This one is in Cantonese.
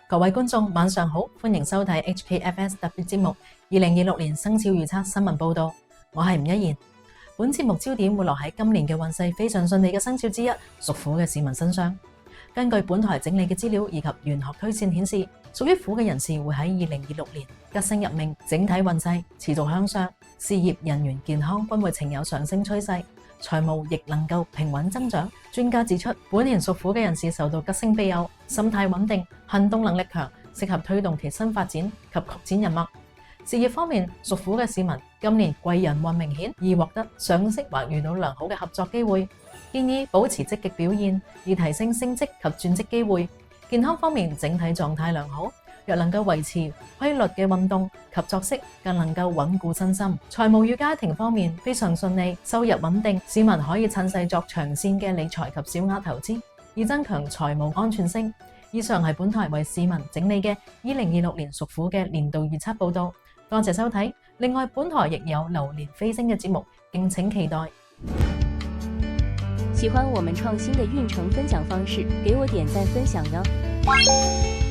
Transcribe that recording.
各位觀眾晚上好，歡迎收睇 HKFS 特別節目2026年生肖預測新聞報道。我係吳一言。本節目焦點會落喺今年嘅運勢非常順利嘅生肖之一屬虎嘅市民身上。根據本台整理嘅資料以及玄學推薦顯示，屬於虎嘅人士會喺2026年吉星入命，整體運勢持續向上，事業、人緣、健康均會呈有上升趨勢，財務亦能夠平穩增長。專家指出，本年屬虎嘅人士受到吉星庇佑，心態穩定，行動能力強，適合推動其新發展及擴展人脈。事業方面，屬虎嘅市民今年貴人運明顯，易獲得賞識或遇到良好嘅合作機會，建議保持積極表現，以提升升職及轉職機會。健康方面，整體狀態良好，若能夠維持規律嘅運動及作息，更能夠穩固身心。財務與家庭方面非常順利，收入穩定，市民可以趁勢作長線嘅理財及小額投資，以增強財務安全性。以上係本台為市民整理嘅2026年屬虎嘅年度預測報道。多謝收睇。另外，本台亦有流年飛星嘅節目，敬請期待。喜歡我們創新的運程分享方式，給我點讚分享喲。